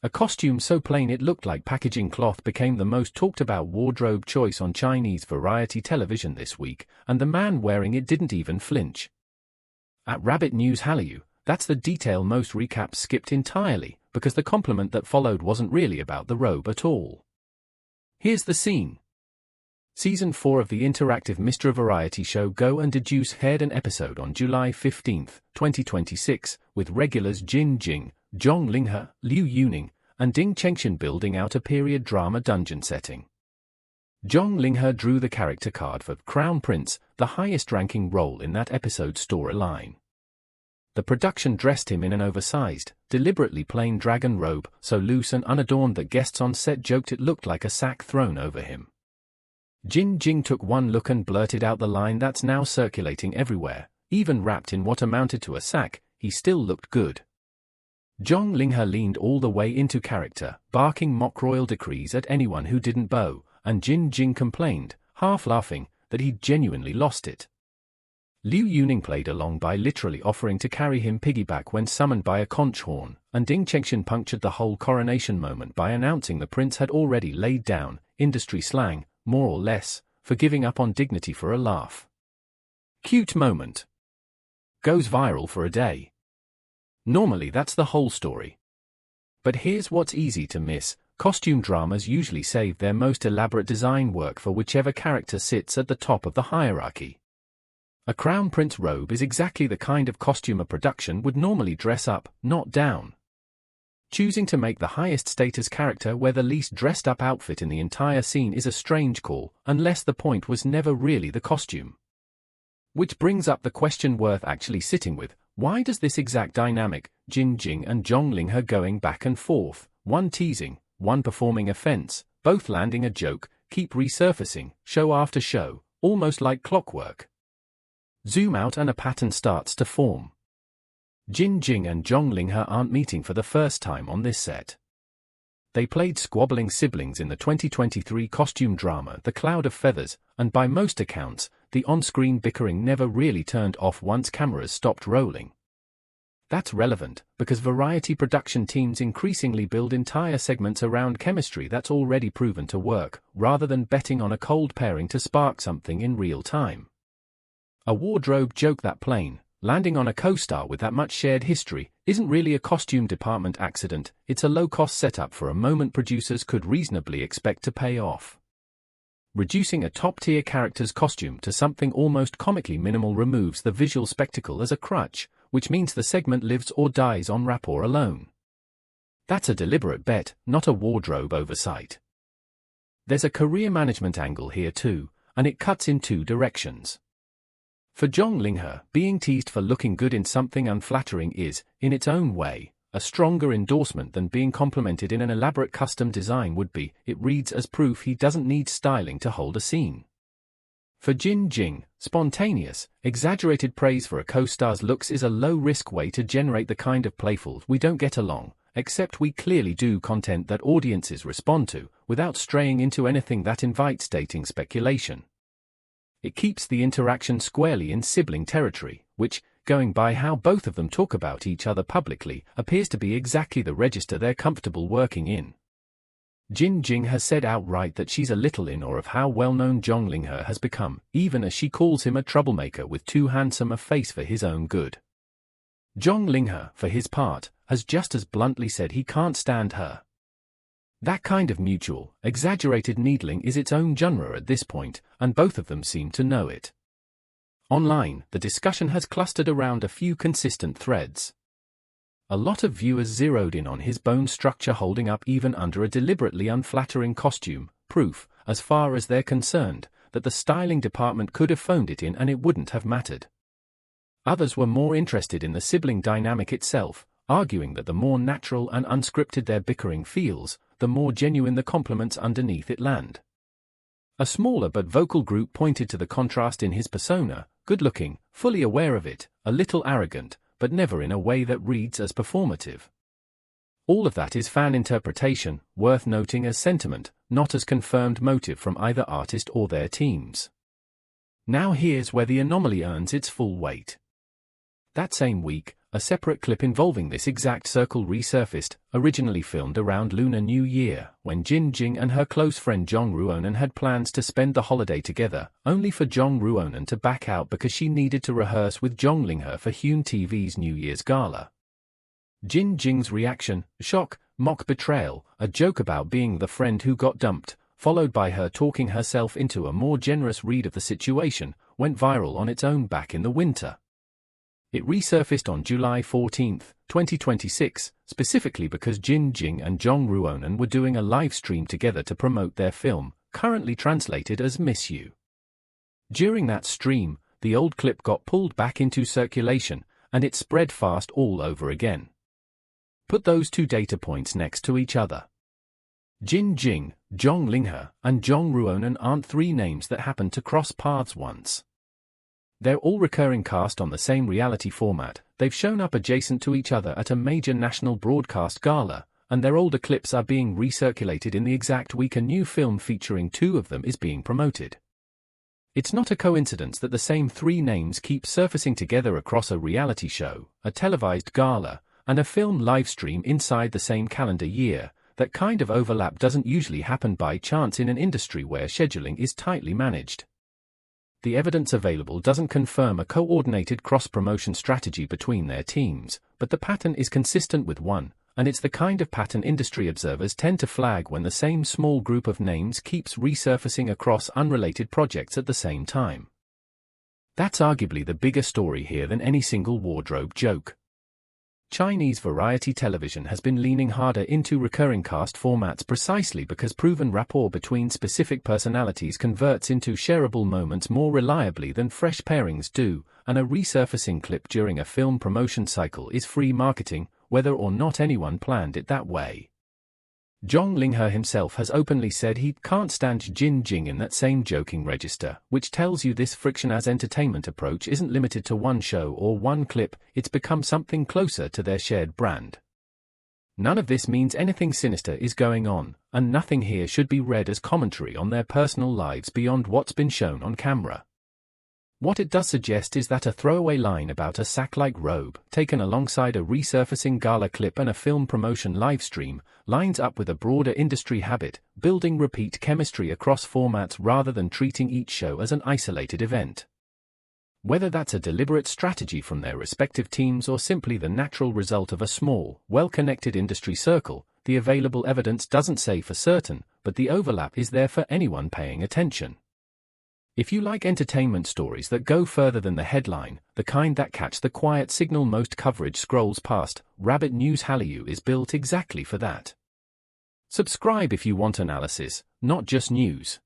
A costume so plain it looked like packaging cloth became the most talked about wardrobe choice on Chinese variety television this week, and the man wearing it didn't even flinch. At Rabbit News Hallyu, that's the detail most recaps skipped entirely, because the compliment that followed wasn't really about the robe at all. Here's the scene. Season 4 of the interactive mystery variety show Go and Deduce aired an episode on July 15, 2026, with regulars Jin Jing, Zhang Linghe, Liu Yuning, and Ding Chengxian building out a period drama dungeon setting. Zhang Linghe drew the character card for Crown Prince, the highest-ranking role in that episode's storyline. The production dressed him in an oversized, deliberately plain dragon robe, so loose and unadorned that guests on set joked it looked like a sack thrown over him. Jin Jing took one look and blurted out the line that's now circulating everywhere. Even wrapped in what amounted to a sack, he still looked good. Zhang Linghe leaned all the way into character, barking mock royal decrees at anyone who didn't bow, and Jin Jing complained, half laughing, that he'd genuinely lost it. Liu Yuning played along by literally offering to carry him piggyback when summoned by a conch horn, and Ding Chengxian punctured the whole coronation moment by announcing the prince had already laid down, industry slang, more or less, for giving up on dignity for a laugh. Cute moment. Goes viral for a day. Normally that's the whole story. But here's what's easy to miss. Costume dramas usually save their most elaborate design work for whichever character sits at the top of the hierarchy. A crown prince robe is exactly the kind of costume a production would normally dress up, not down. Choosing to make the highest status character wear the least dressed up outfit in the entire scene is a strange call, unless the point was never really the costume. Which brings up the question worth actually sitting with: why does this exact dynamic, Jin Jing and Zhang Linghe going back and forth, one teasing, one performing offense, both landing a joke, keep resurfacing, show after show, almost like clockwork? Zoom out and a pattern starts to form. Jin Jing and Zhang Linghe aren't meeting for the first time on this set. They played squabbling siblings in the 2023 costume drama The Cloud of Feathers, and by most accounts, the on-screen bickering never really turned off once cameras stopped rolling. That's relevant, because variety production teams increasingly build entire segments around chemistry that's already proven to work, rather than betting on a cold pairing to spark something in real time. A wardrobe joke that plain, landing on a co-star with that much shared history, isn't really a costume department accident, it's a low-cost setup for a moment producers could reasonably expect to pay off. Reducing a top-tier character's costume to something almost comically minimal removes the visual spectacle as a crutch, which means the segment lives or dies on rapport alone. That's a deliberate bet, not a wardrobe oversight. There's a career management angle here too, and it cuts in two directions. For Zhang Linghe, being teased for looking good in something unflattering is, in its own way, a stronger endorsement than being complimented in an elaborate custom design would be. It reads as proof he doesn't need styling to hold a scene. For Jin Jing, spontaneous, exaggerated praise for a co-star's looks is a low-risk way to generate the kind of playful "we don't get along, except we clearly do" content that audiences respond to, without straying into anything that invites dating speculation. It keeps the interaction squarely in sibling territory, which, going by how both of them talk about each other publicly, appears to be exactly the register they're comfortable working in. Jin Jing has said outright that she's a little in awe of how well-known Zhang Linghe has become, even as she calls him a troublemaker with too handsome a face for his own good. Zhang Linghe, for his part, has just as bluntly said he can't stand her. That kind of mutual, exaggerated needling is its own genre at this point, and both of them seem to know it. Online, the discussion has clustered around a few consistent threads. A lot of viewers zeroed in on his bone structure holding up even under a deliberately unflattering costume, proof, as far as they're concerned, that the styling department could have phoned it in and it wouldn't have mattered. Others were more interested in the sibling dynamic itself, arguing that the more natural and unscripted their bickering feels, the more genuine the compliments underneath it land. A smaller but vocal group pointed to the contrast in his persona: good-looking, fully aware of it, a little arrogant, but never in a way that reads as performative. All of that is fan interpretation, worth noting as sentiment, not as confirmed motive from either artist or their teams. Now here's where the anomaly earns its full weight. That same week, a separate clip involving this exact circle resurfaced, originally filmed around Lunar New Year, when Jin Jing and her close friend Zhang Ruonan had plans to spend the holiday together, only for Zhang Ruonan to back out because she needed to rehearse with Zhang Linghe for Hallyu TV's New Year's gala. Jin Jing's reaction, shock, mock betrayal, a joke about being the friend who got dumped, followed by her talking herself into a more generous read of the situation, went viral on its own back in the winter. It resurfaced on July 14, 2026, specifically because Jin Jing and Zhang Ruonan were doing a live stream together to promote their film, currently translated as Miss You. During that stream, the old clip got pulled back into circulation, and it spread fast all over again. Put those two data points next to each other. Jin Jing, Zhang Linghe, and Zhang Ruonan aren't three names that happened to cross paths once. They're all recurring cast on the same reality format, they've shown up adjacent to each other at a major national broadcast gala, and their older clips are being recirculated in the exact week a new film featuring two of them is being promoted. It's not a coincidence that the same three names keep surfacing together across a reality show, a televised gala, and a film livestream inside the same calendar year. That kind of overlap doesn't usually happen by chance in an industry where scheduling is tightly managed. The evidence available doesn't confirm a coordinated cross-promotion strategy between their teams, but the pattern is consistent with one, and it's the kind of pattern industry observers tend to flag when the same small group of names keeps resurfacing across unrelated projects at the same time. That's arguably the bigger story here than any single wardrobe joke. Chinese variety television has been leaning harder into recurring cast formats precisely because proven rapport between specific personalities converts into shareable moments more reliably than fresh pairings do, and a resurfacing clip during a film promotion cycle is free marketing, whether or not anyone planned it that way. Zhang Linghe himself has openly said he can't stand Jin Jing in that same joking register, which tells you this friction as entertainment approach isn't limited to one show or one clip, it's become something closer to their shared brand. None of this means anything sinister is going on, and nothing here should be read as commentary on their personal lives beyond what's been shown on camera. What it does suggest is that a throwaway line about a sack-like robe, taken alongside a resurfacing gala clip and a film promotion livestream, lines up with a broader industry habit, building repeat chemistry across formats rather than treating each show as an isolated event. Whether that's a deliberate strategy from their respective teams or simply the natural result of a small, well-connected industry circle, the available evidence doesn't say for certain, but the overlap is there for anyone paying attention. If you like entertainment stories that go further than the headline, the kind that catch the quiet signal most coverage scrolls past, Rabbit News Hallyu is built exactly for that. Subscribe if you want analysis, not just news.